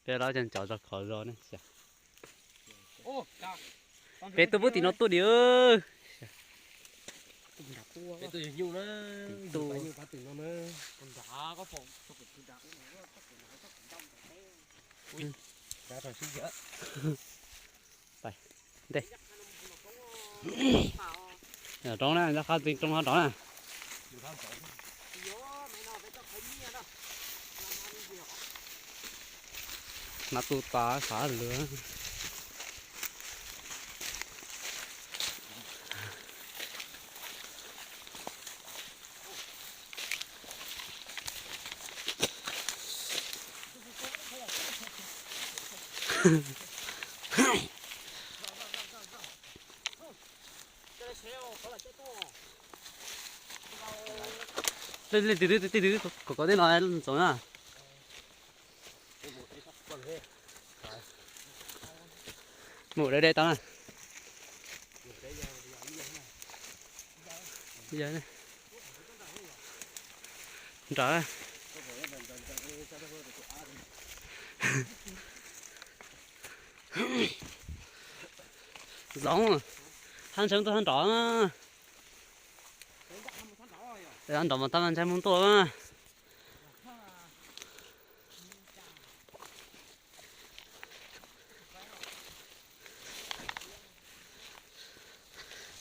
bây giờ chân cháu cho khó rồi này. Ô, cả. Bé tôi bút thì nó tôi đi. Cái tôi nhiều nó Tu. bao nhiêu cá từng nó nữa. Con đá có phòng, có phải con đá cũng nó có phải nó có trong cái. Ui, đá rồi xíu nữa. Đây. Đây. Ở trong này ra khai tiền trong đó nè. Nó tu tá xả lửa. Lên lên từ từ có cái nói giống à. Mũ đây đây tao này. Giờ này. Trời ơi. Giống à. Hắn sống tôi hắn rõ mà. Để hắn rõ mà tao ăn trái mông to mà.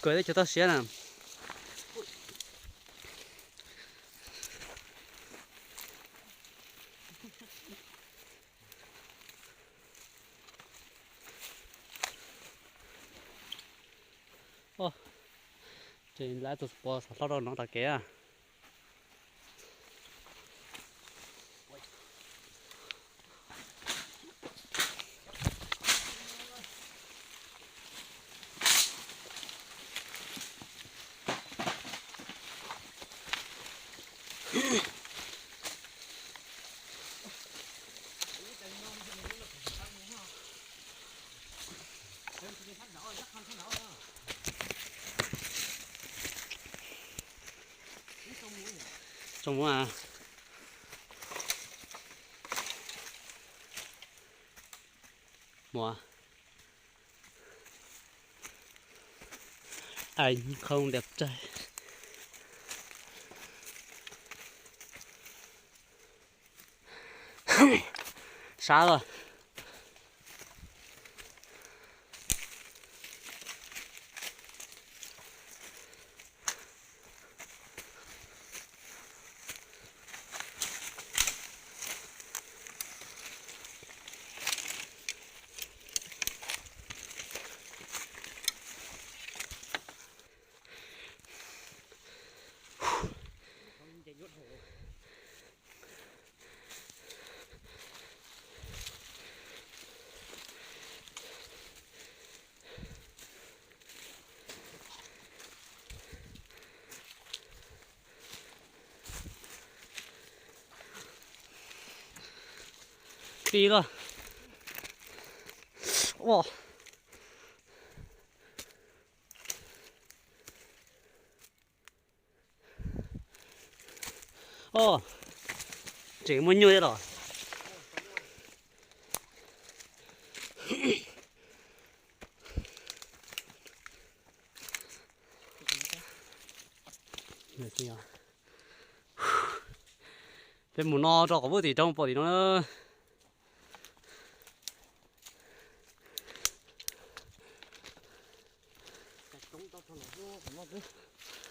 Cười đấy cho tao xé nè. Ô, trên lá tụt bò sao đâu nó ta kia à? Trông muốn à? Mùa anh không đẹp trai. Xa rồi. Đi rồi. Wow. Ô, chỉ muốn như thế rồi. Cái mùa no cho có bữa thì trong bò thì nó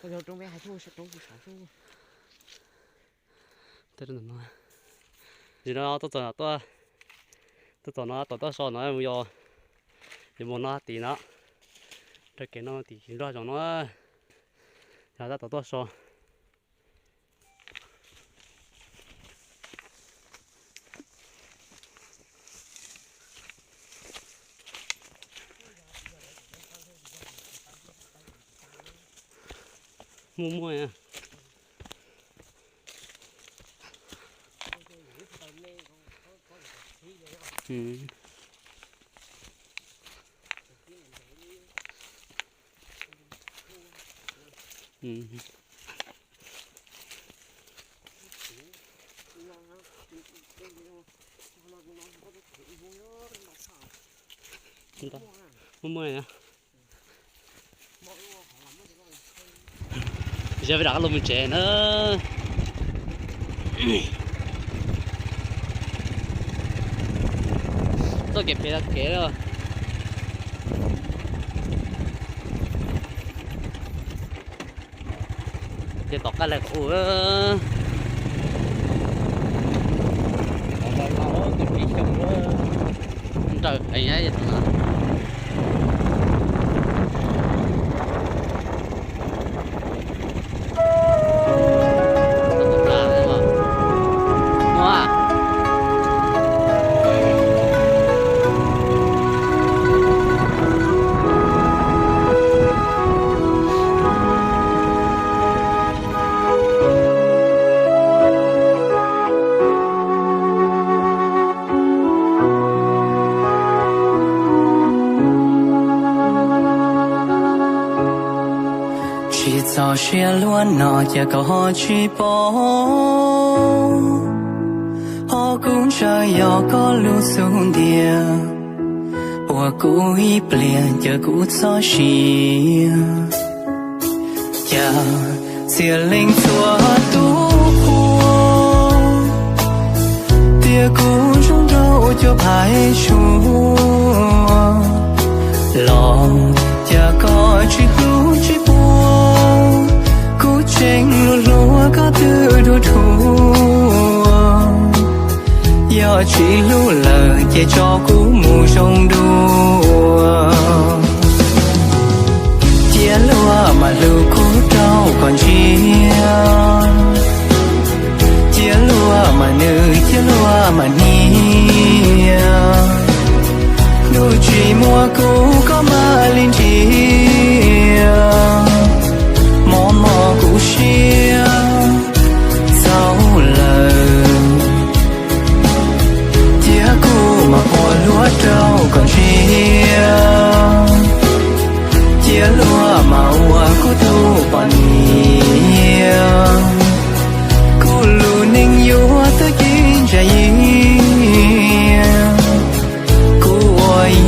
Bây giờ trong bé hai thu sẽ trong sáu thu. thế nên nó gì nó tôi nó tôi so nó bây giờ thì muốn nó tí nó cái nó tí ra cho nó ra tôi so mua à. Ừ. Ừ. mua này nè giờ phải đặt lồng mình trẻ nữa tôi kẹp cái kế rồi giờ tọt cái này ủa trời anh ấy vậy hả早些乱闹也搞去bỏ họ cũng chơi yo có lưu xuống địa của cũ ý liền giờ cũ cho xì giờ xìa linh chúa tu tia cũ trong đâu cho phải chúa lòng giờ có chỉ hữu chỉ buồn cũ tranh lúa lúa có tư đồ thua giờ chỉ lưu lời che cho cũ mù trong đua chia lúa mà lưu cũ đâu còn chia lúa mà nữ chia lúa mà nia đôi chỉ mua cũ có mà linh chia mò mò cũ chia sau lời chia cũ mà hoa lúa đâu còn chia lúa mà hoa cũ thu bằng nhiều cũ lù ninh yếu tới kín trái ý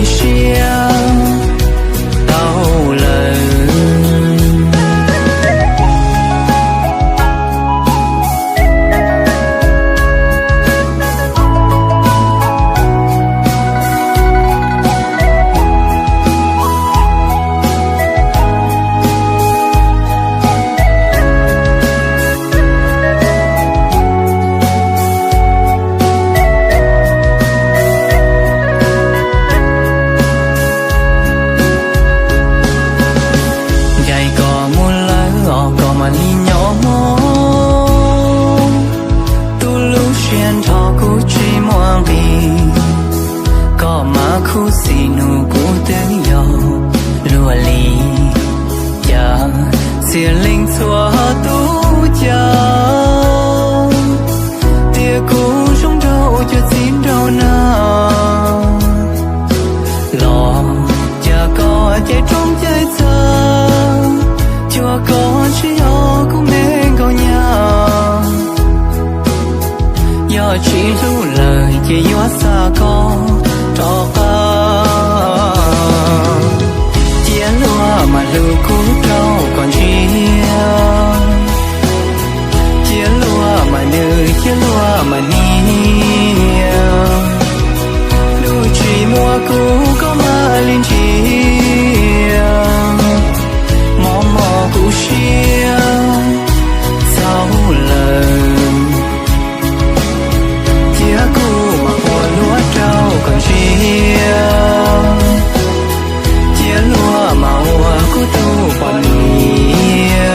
xia đau lời khu xì nụ cũ tiếng yo lùa lì giờ xìa linh xua tú chào tia cũ trong đâu cho xin đâu nào lò giờ có chạy trong chơi thơ chưa có chỉ yo cũng nên câu nhau giờ chỉ lưu lời chỉ yo xa con cho chia lúa mà lưu